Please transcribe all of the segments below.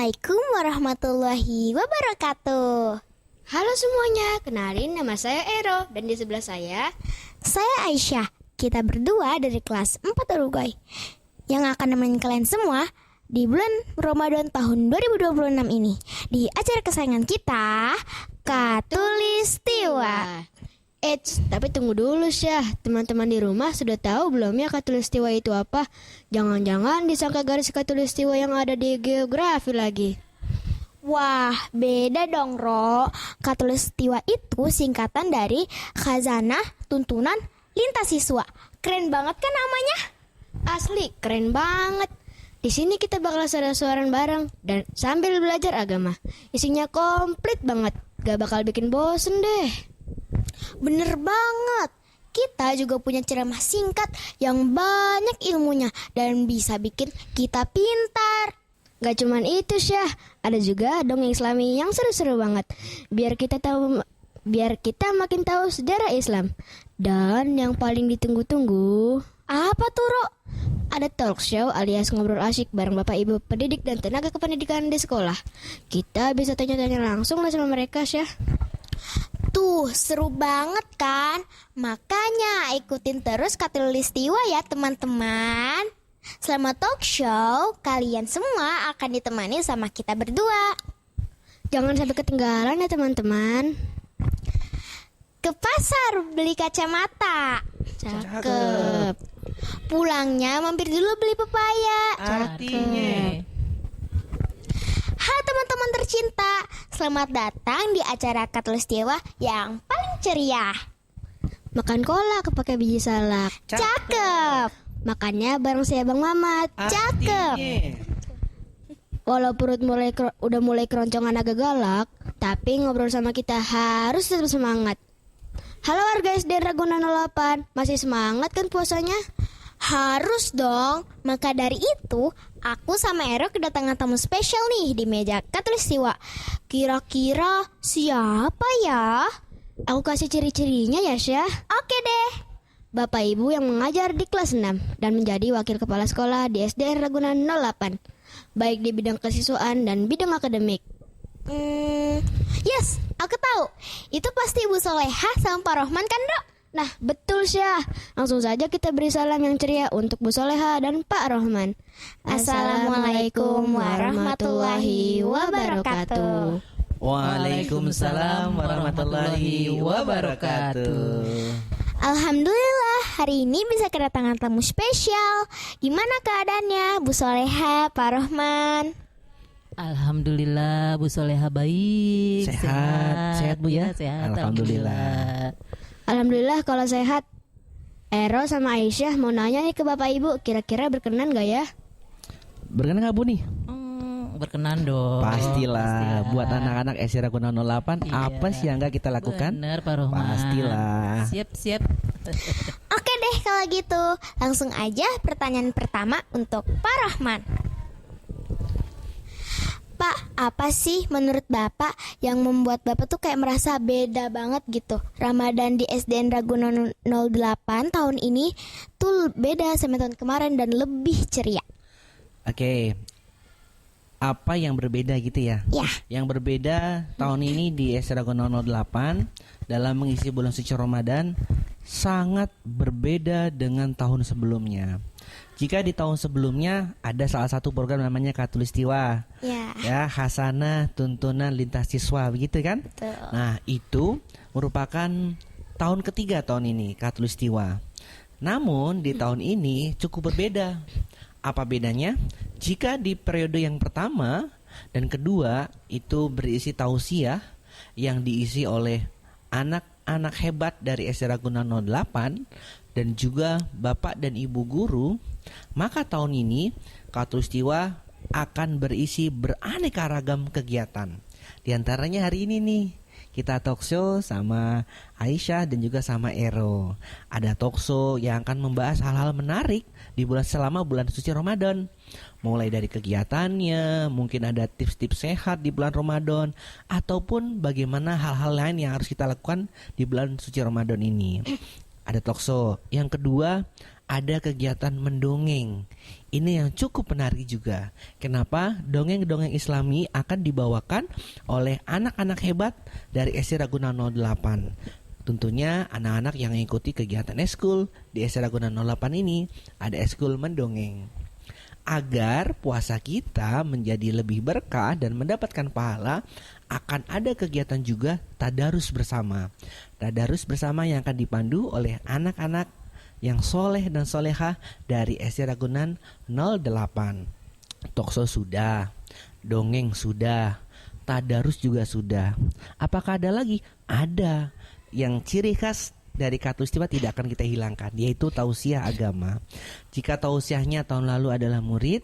Assalamualaikum warahmatullahi wabarakatuh. Halo semuanya, kenalin nama saya Ero dan di sebelah saya Aisyah. Kita berdua dari kelas 4 Uruguay yang akan nemenin kalian semua di bulan Ramadan tahun 2026 ini di acara kesayangan kita, Khatulistiwa. Tapi tunggu dulu Syah. Teman-teman di rumah sudah tahu belum ya Khatulistiwa itu apa? Jangan-jangan disangka garis Khatulistiwa yang ada di geografi lagi. Wah, beda dong, Ro. Khatulistiwa itu singkatan dari Khazanah Tuntunan Lintas Siswa. Keren banget kan namanya? Asli, keren banget. Di sini kita bakal suara-suaran bareng dan sambil belajar agama. Isinya komplit banget. Gak bakal bikin bosen deh. Bener banget. Kita juga punya ceramah singkat yang banyak ilmunya dan bisa bikin kita pintar. Gak cuman itu Syah, ada juga dongeng Islami yang seru-seru banget. Biar kita makin tahu sejarah Islam. Dan yang paling ditunggu-tunggu, apa tuh, Ro? ada talk show alias ngobrol asyik bareng Bapak Ibu pendidik dan tenaga kependidikan di sekolah. Kita bisa tanya-tanya langsung lah sama mereka Syah. Tuh, seru banget kan? Makanya ikutin terus Khatulistiwa ya teman-teman. Selama talk show, kalian semua akan ditemani sama kita berdua. Jangan sampai ketinggalan ya teman-teman. Ke pasar beli kacamata. Cakep. Pulangnya mampir dulu beli pepaya. Artinya Hai teman-teman tercinta, selamat datang di acara Khatulistiwa yang paling ceria. Makan kolak pakai biji salak. Cakep. Makannya bareng si Abang Mamat. Cakep. Walau perut udah mulai keroncongan agak galak, tapi ngobrol sama kita harus tetap semangat. Halo warga SD Ragunan 08, masih semangat kan puasanya? Harus dong. Maka dari itu, aku sama Ero kedatangan tamu spesial nih di meja Khatulistiwa. Kira-kira siapa ya? Aku kasih ciri-cirinya ya Syah. Oke deh. Bapak Ibu yang mengajar di kelas 6 dan menjadi wakil kepala sekolah di SD Ragunan 08, baik di bidang kesiswaan dan bidang akademik. Yes, aku tahu. Itu pasti Ibu Solehah sama Pak Rohman kan, Dok? Nah, betul Syah. Langsung saja kita beri salam yang ceria untuk Bu Solehah dan Pak Rohman. Assalamualaikum warahmatullahi wabarakatuh. Waalaikumsalam warahmatullahi wabarakatuh. Alhamdulillah, hari ini bisa kedatangan tamu spesial. Gimana keadaannya, Bu Solehah, Pak Rohman? Alhamdulillah Bu Solehah baik. Sehat Bu ya? Sehat. Alhamdulillah. Alhamdulillah kalau sehat. Ero sama Aisyah mau nanya nih ke Bapak Ibu, kira-kira berkenan gak ya? Berkenan gak Bu nih? Berkenan dong. Pastilah. Buat anak-anak SD Ragunan 08, Iya. apa sih yang gak kita lakukan? Bener Pak Rohman. Pastilah. Siap. Oke deh kalau gitu, langsung aja pertanyaan pertama untuk Pak Rohman. Pak, apa sih menurut Bapak yang membuat Bapak tuh kayak merasa beda banget gitu? Ramadan di SDN Ragunan 08 tahun ini tuh beda sama tahun kemarin dan lebih ceria. Oke. Apa yang berbeda gitu ya? Ya. Yang berbeda tahun ini di SD Ragunan 08 dalam mengisi bulan suci Ramadan sangat berbeda dengan tahun sebelumnya. Jika di tahun sebelumnya ada salah satu program namanya Khatulistiwa, ya Hasanah Tuntunan Lintas Siswa, begitu kan? Betul. Nah itu merupakan tahun ketiga tahun ini Khatulistiwa. Namun di tahun ini cukup berbeda. Apa bedanya? Jika di periode yang pertama dan kedua itu berisi tausiah yang diisi oleh anak-anak hebat dari SD Ragunan 08 dan juga bapak dan ibu guru, maka tahun ini Khatulistiwa akan berisi beraneka ragam kegiatan. Di antaranya hari ini nih, kita talk show sama Aisyah dan juga sama Ero. Ada talk show yang akan membahas hal-hal menarik di selama bulan suci Ramadan. Mulai dari kegiatannya, mungkin ada tips-tips sehat di bulan Ramadan, ataupun bagaimana hal-hal lain yang harus kita lakukan di bulan suci Ramadan ini. Ada talk show. Yang kedua, ada kegiatan mendongeng. Ini yang cukup menarik juga. Kenapa? Dongeng-dongeng Islami akan dibawakan oleh anak-anak hebat dari SD Ragunan 08. Tentunya anak-anak yang mengikuti kegiatan eskul di SD Ragunan 08 ini ada eskul mendongeng. Agar puasa kita menjadi lebih berkah dan mendapatkan pahala, akan ada kegiatan juga tadarus bersama. Tadarus bersama yang akan dipandu oleh anak-anak yang soleh dan solehah dari SD Ragunan 08. Tokso sudah, dongeng sudah, tadarus juga sudah. Apakah ada lagi? Ada. Yang ciri khas dari Khatulistiwa tidak akan kita hilangkan, yaitu tausiah agama. Jika tausiahnya tahun lalu adalah murid,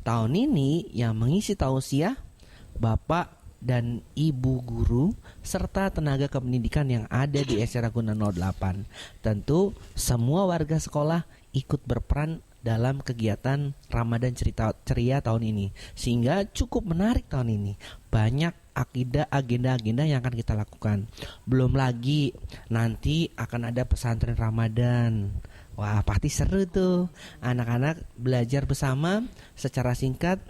tahun ini yang mengisi tausiah Bapak dan Ibu guru serta tenaga kependidikan yang ada di SD Ragunan 08. Tentu semua warga sekolah ikut berperan dalam kegiatan Ramadan ceria tahun ini, sehingga cukup menarik tahun ini. Banyak agenda-agenda yang akan kita lakukan. Belum lagi nanti akan ada pesantren Ramadan. Wah, pasti seru tuh. Anak-anak belajar bersama secara singkat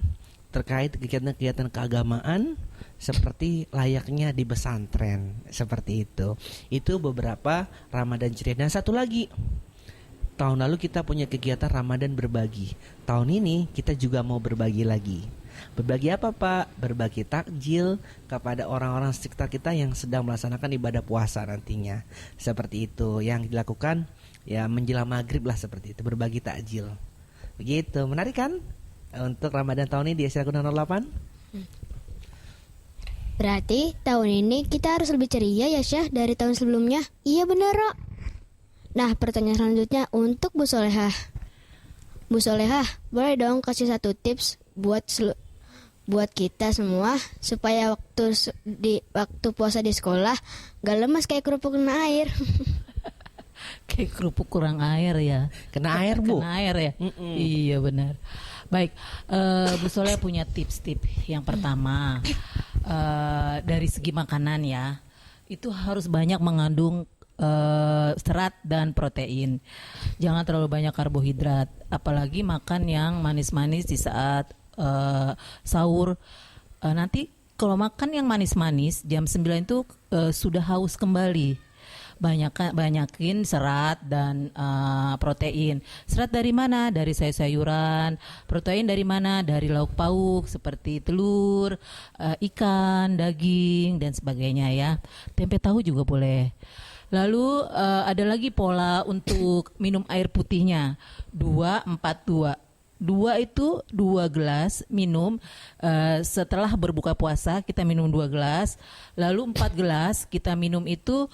terkait kegiatan-kegiatan keagamaan seperti layaknya di pesantren, seperti itu. Itu beberapa Ramadan ceria. Dan satu lagi, tahun lalu kita punya kegiatan Ramadan berbagi. Tahun ini kita juga mau berbagi lagi. Berbagi apa, Pak? Berbagi takjil kepada orang-orang sekitar kita yang sedang melaksanakan ibadah puasa nantinya. Seperti itu yang dilakukan ya menjelang maghrib lah, seperti itu, berbagi takjil. Begitu, menarik kan? Untuk Ramadan tahun ini di SD Ragunan 08. Berarti tahun ini kita harus lebih ceria ya Syah dari tahun sebelumnya. Iya bener Rok. Nah pertanyaan selanjutnya untuk Bu Solehah. Bu Solehah, boleh dong kasih satu tips buat kita semua supaya waktu puasa di sekolah gak lemas kayak kerupuk kena air. Kayak kerupuk kurang air ya. Kena air, Bu. Kena air ya. Iya benar. Baik, Bu Soleh punya tips-tips. Yang pertama, dari segi makanan ya, itu harus banyak mengandung serat dan protein. Jangan terlalu banyak karbohidrat, apalagi makan yang manis-manis di saat sahur. Nanti kalau makan yang manis-manis jam 9 itu sudah haus kembali. Banyakin serat dan protein. Serat dari mana? Dari sayur-sayuran. Protein dari mana? Dari lauk pauk seperti telur, ikan, daging dan sebagainya ya. Tempe tahu juga boleh. Lalu ada lagi pola untuk minum air putihnya 2-4-2. 2 itu 2 gelas minum setelah berbuka puasa, kita minum 2 gelas. Lalu 4 gelas kita minum itu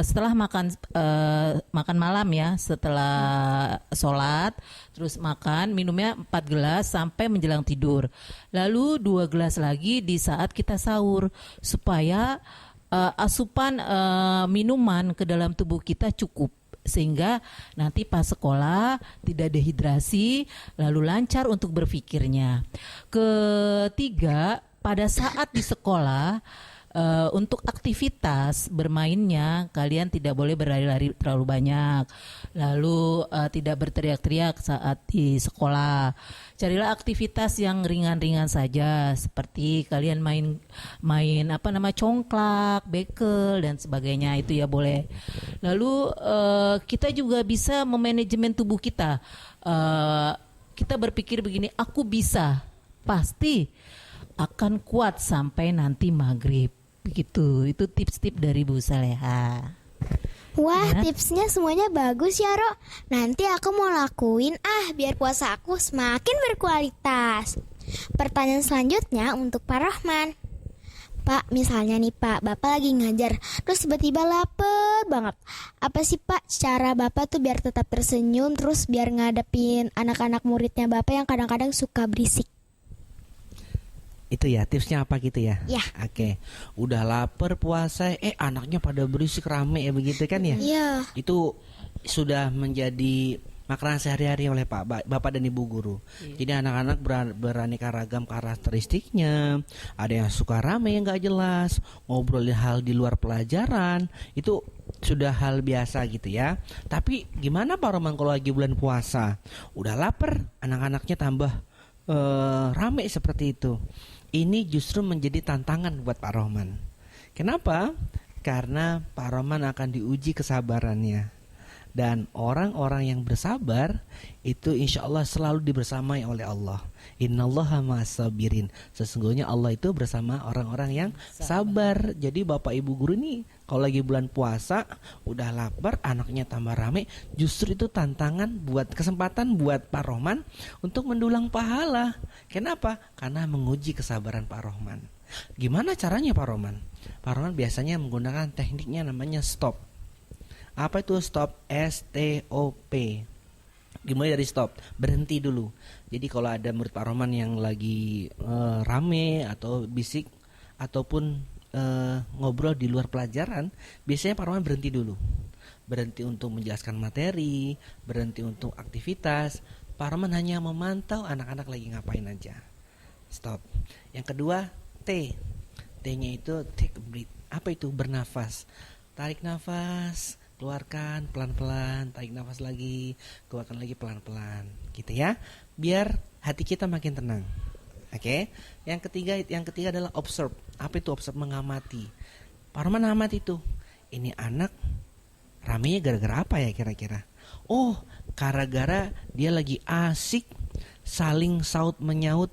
setelah makan malam ya, setelah sholat. Terus minumnya 4 gelas sampai menjelang tidur. Lalu 2 gelas lagi di saat kita sahur, supaya asupan minuman ke dalam tubuh kita cukup, sehingga nanti pas sekolah tidak dehidrasi, lalu lancar untuk berpikirnya. Ketiga, pada saat di sekolah untuk aktivitas bermainnya kalian tidak boleh berlari-lari terlalu banyak, lalu tidak berteriak-teriak saat di sekolah. Carilah aktivitas yang ringan-ringan saja, seperti kalian main congklak, bekel dan sebagainya, itu ya boleh. Lalu kita juga bisa memanajemen tubuh kita. Kita berpikir begini, aku bisa, pasti akan kuat sampai nanti maghrib. Begitu, itu tips-tips dari Bu Saleha. Wah, Ya. tipsnya semuanya bagus ya, Ro. Nanti aku mau lakuin biar puasa aku semakin berkualitas. Pertanyaan selanjutnya untuk Pak Rahman. Pak, misalnya nih Pak, Bapak lagi ngajar, terus tiba-tiba lapar banget. Apa sih Pak cara Bapak tuh biar tetap tersenyum, terus biar ngadepin anak-anak muridnya Bapak yang kadang-kadang suka berisik? Itu ya tipsnya apa gitu ya? Ya. Oke. Udah lapar puasa, anaknya pada berisik rame ya, begitu kan ya? Iya. Itu sudah menjadi makanan sehari-hari oleh Bapak dan Ibu guru. Jadi anak-anak beraneka ragam karakteristiknya. Ada yang suka rame yang gak jelas, ngobrolin hal di luar pelajaran. Itu sudah hal biasa gitu ya. Tapi gimana Pak Roman kalau lagi bulan puasa? Udah lapar, anak-anaknya tambah rame seperti itu. Ini justru menjadi tantangan buat Pak Roman. Kenapa? Karena Pak Roman akan diuji kesabarannya. Dan orang-orang yang bersabar itu insya Allah selalu dibersamai oleh Allah. Innallaha ma'as-sabirin. Sesungguhnya Allah itu bersama orang-orang yang sabar. Jadi Bapak Ibu guru ini kalau lagi bulan puasa udah lapar, anaknya tambah rame, justru itu tantangan buat kesempatan buat Pak Rohman untuk mendulang pahala. Kenapa? Karena menguji kesabaran Pak Rohman. Gimana caranya Pak Rohman? Pak Rohman biasanya menggunakan tekniknya namanya stop. Apa itu stop? STOP. Dimulai dari stop, berhenti dulu. Jadi kalau ada murid Pak Roman yang lagi rame atau bisik ataupun ngobrol di luar pelajaran, biasanya Pak Roman berhenti dulu. Berhenti untuk menjelaskan materi, berhenti untuk aktivitas. Pak Roman hanya memantau anak-anak lagi ngapain aja. Stop. Yang kedua, T. T-nya itu take a breath. Apa itu? Bernafas. Tarik nafas, keluarkan pelan-pelan, tarik nafas lagi, keluarkan lagi pelan-pelan, gitu ya. Biar hati kita makin tenang. Oke. Yang ketiga adalah observe. Apa itu observe? Mengamati. Pak Roman amati itu. Ini anak ramenya gara-gara apa ya kira-kira? Oh, gara-gara dia lagi asik saling saut menyaut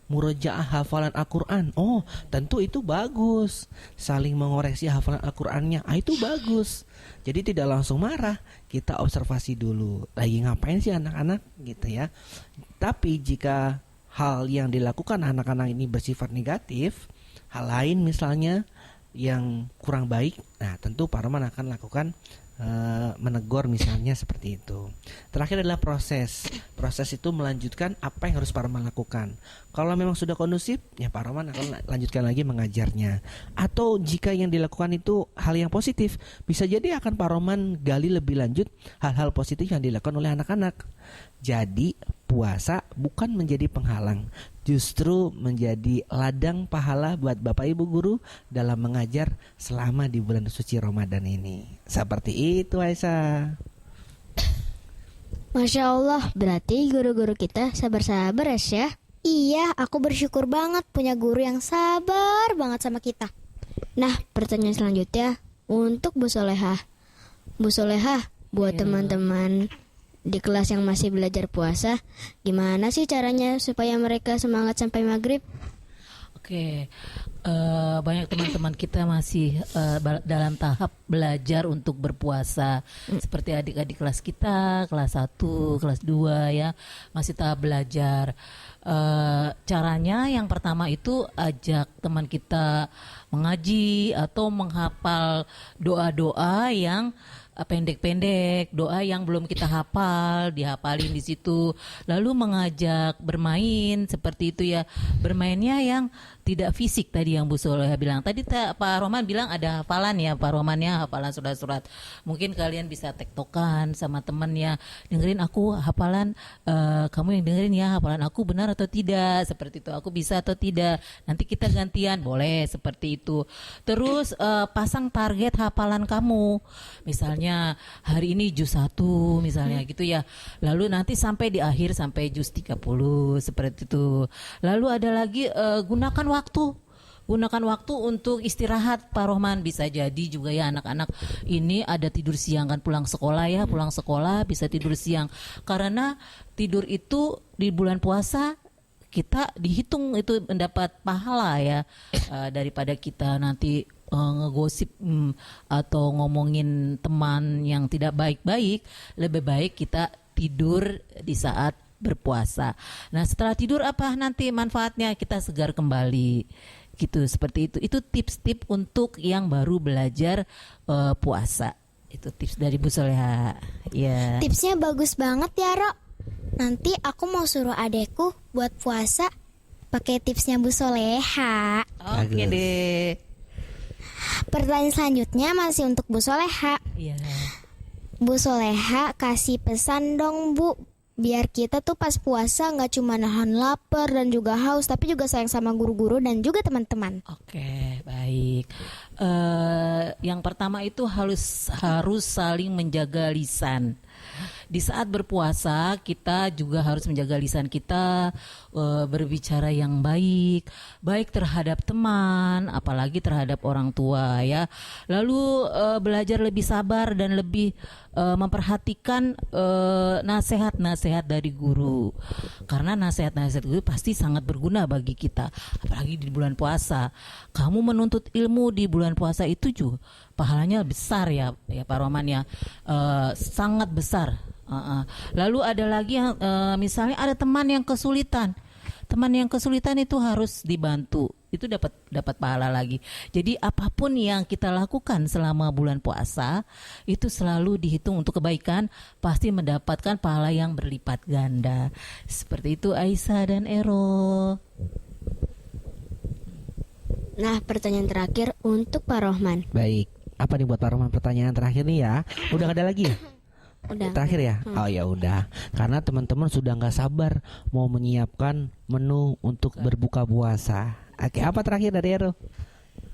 murojaah hafalan Al-Quran. Oh, tentu itu bagus. Saling mengoreksi hafalan Al-Qurannya, itu bagus. Jadi tidak langsung marah, kita observasi dulu. Lagi ngapain sih anak-anak gitu ya. Tapi jika hal yang dilakukan anak-anak ini bersifat negatif, hal lain misalnya yang kurang baik, nah tentu Pak Roman akan lakukan menegur misalnya seperti itu. Terakhir adalah proses. Proses itu melanjutkan apa yang harus Pak Roman lakukan. Kalau memang sudah kondusif, ya Pak Roman akan lanjutkan lagi mengajarnya. Atau jika yang dilakukan itu hal yang positif, bisa jadi akan Pak Roman gali lebih lanjut hal-hal positif yang dilakukan oleh anak-anak. Jadi puasa bukan menjadi penghalang, justru menjadi ladang pahala buat Bapak Ibu guru dalam mengajar selama di bulan suci Ramadan ini. Seperti itu Aisyah. Masya Allah, berarti guru-guru kita sabar-sabar ya. Iya, aku bersyukur banget punya guru yang sabar banget sama kita. Nah, pertanyaan selanjutnya untuk Bu Solehah. Bu Solehah, buat teman-teman di kelas yang masih belajar puasa, gimana sih caranya supaya mereka semangat sampai maghrib? Oke, banyak teman-teman kita masih dalam tahap belajar untuk berpuasa. Seperti adik-adik kelas kita, kelas 1, kelas 2 ya, masih tahap belajar. Caranya yang pertama itu ajak teman kita mengaji atau menghafal doa-doa yang pendek-pendek, doa yang belum kita hafal, dihafalin di situ. Lalu mengajak bermain seperti itu ya. Bermainnya yang tidak fisik tadi yang Bu Soleh bilang. Tadi Pak Roman bilang ada hafalan ya, Pak Romannya hafalan surat-surat. Mungkin kalian bisa tektokan sama temen ya. Dengerin aku hafalan, kamu yang dengerin ya hafalan aku benar atau tidak. Seperti itu, aku bisa atau tidak. Nanti kita gantian, boleh seperti itu. Terus pasang target hafalan kamu. Misalnya hari ini juz 1 misalnya gitu ya. Lalu nanti sampai di akhir sampai juz 30 seperti itu. Lalu ada lagi gunakan waktu untuk istirahat Pak Rohman. Bisa jadi juga ya anak-anak ini ada tidur siang kan, pulang sekolah bisa tidur siang. Karena tidur itu di bulan puasa kita dihitung itu mendapat pahala ya, daripada kita nanti ngegosip atau ngomongin teman yang tidak baik-baik. Lebih baik kita tidur di saat berpuasa. Nah setelah tidur apa nanti manfaatnya? Kita segar kembali gitu, seperti itu. Itu tips-tips untuk yang baru belajar puasa. Itu tips dari Bu Soleha ya. Tipsnya bagus banget ya Ro. Nanti aku mau suruh adekku buat puasa pakai tipsnya Bu Soleha. Oke deh. Pertanyaan selanjutnya masih untuk Bu Soleha. Iya. Bu Soleha kasih pesan dong Bu Biar kita tuh pas puasa nggak cuma nahan lapar dan juga haus, tapi juga sayang sama guru-guru dan juga teman-teman. Oke, baik. Yang pertama itu harus saling menjaga lisan. Di saat berpuasa kita juga harus menjaga lisan kita, berbicara yang baik, baik terhadap teman, apalagi terhadap orang tua ya. Lalu belajar lebih sabar dan lebih memperhatikan nasihat-nasihat dari guru. Karena nasihat-nasihat guru pasti sangat berguna bagi kita, apalagi di bulan puasa. Kamu menuntut ilmu di bulan puasa itu juga pahalanya besar ya Pak Roman ya, sangat besar. Lalu ada lagi yang misalnya ada teman yang kesulitan. Teman yang kesulitan itu harus dibantu. Itu dapat pahala lagi. Jadi apapun yang kita lakukan selama bulan puasa itu selalu dihitung untuk kebaikan, pasti mendapatkan pahala yang berlipat ganda. Seperti itu Aisyah dan Ero. Nah, pertanyaan terakhir untuk Pak Rohman. Baik, apa nih buat Pak Roman pertanyaan terakhir nih ya? Udah gak ada lagi ya? Udah. Terakhir ya? Oh ya udah. Karena teman-teman sudah nggak sabar mau menyiapkan menu untuk berbuka puasa. Oke, apa terakhir dari Ero?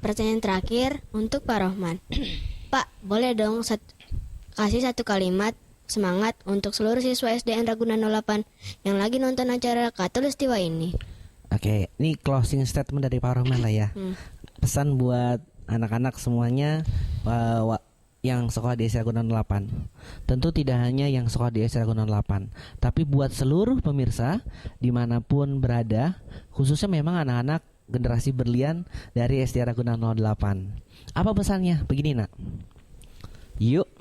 Pertanyaan terakhir untuk Pak Rohman. Pak, boleh dong kasih satu kalimat semangat untuk seluruh siswa SDN Ragunan 08 yang lagi nonton acara Khatulistiwa ini. Oke, ini closing statement dari Pak Rohman lah ya. Pesan buat anak-anak semuanya yang sekolah di SD Ragunan 8. Tentu tidak hanya yang sekolah di SD Ragunan 8, tapi buat seluruh pemirsa dimanapun berada, khususnya memang anak-anak generasi berlian dari SD Ragunan 08. Apa pesannya? Begini nak, yuk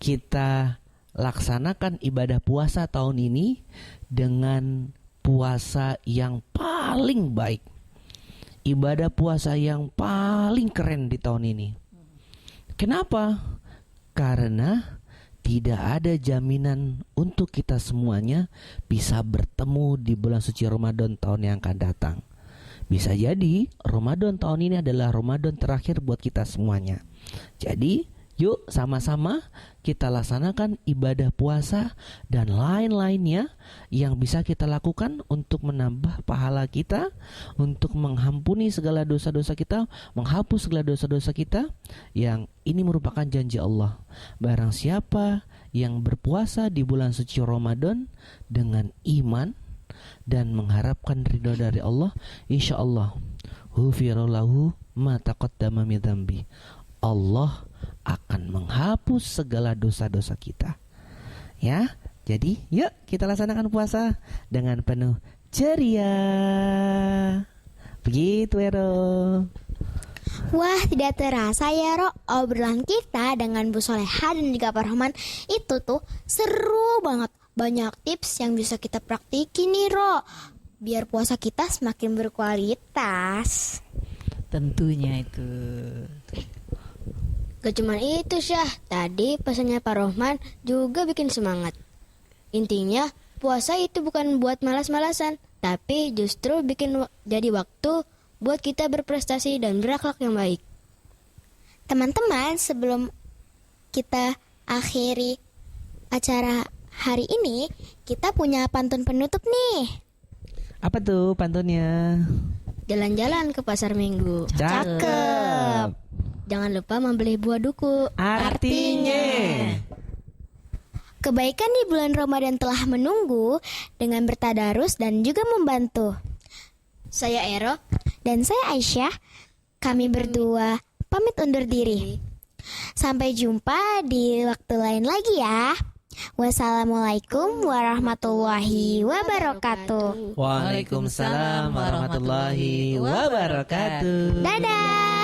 kita laksanakan ibadah puasa tahun ini dengan puasa yang paling baik, ibadah puasa yang paling keren di tahun ini. Kenapa? Karena tidak ada jaminan untuk kita semuanya bisa bertemu di bulan suci Ramadan tahun yang akan datang. Bisa jadi Ramadan tahun ini adalah Ramadan terakhir buat kita semuanya. Jadi yuk sama-sama kita laksanakan ibadah puasa dan lain-lainnya yang bisa kita lakukan untuk menambah pahala kita, untuk mengampuni segala dosa-dosa kita, menghapus segala dosa-dosa kita. Yang ini merupakan janji Allah. Barang siapa yang berpuasa di bulan suci Ramadan dengan iman dan mengharapkan ridho dari Allah, insya Allah ghufira lahu ma taqaddama min dzambi. Allah akan menghapus segala dosa-dosa kita. Ya, jadi yuk kita laksanakan puasa dengan penuh ceria. Begitu Ero. Wah, tidak terasa ya Ro, obrolan kita dengan Bu Soleha dan juga Pak Rohman itu tuh seru banget. Banyak tips yang bisa kita praktikin nih Ro, biar puasa kita semakin berkualitas. Tentunya itu. Gak cuma itu Syah, tadi pesannya Pak Rohman juga bikin semangat. Intinya puasa itu bukan buat malas-malasan, tapi justru bikin jadi waktu buat kita berprestasi dan berakhlak yang baik. Teman-teman, sebelum kita akhiri acara hari ini, kita punya pantun penutup nih. Apa tuh pantunnya? Jalan-jalan ke pasar minggu. Cakep. Jangan lupa membeli buah duku. Artinya Kebaikan di bulan Ramadan telah menunggu dengan bertadarus dan juga membantu. Saya Ero. Dan saya Aisyah. Kami berdua pamit undur diri. Sampai jumpa di waktu lain lagi ya. Wassalamualaikum warahmatullahi wabarakatuh. Waalaikumsalam warahmatullahi wabarakatuh. Dadah.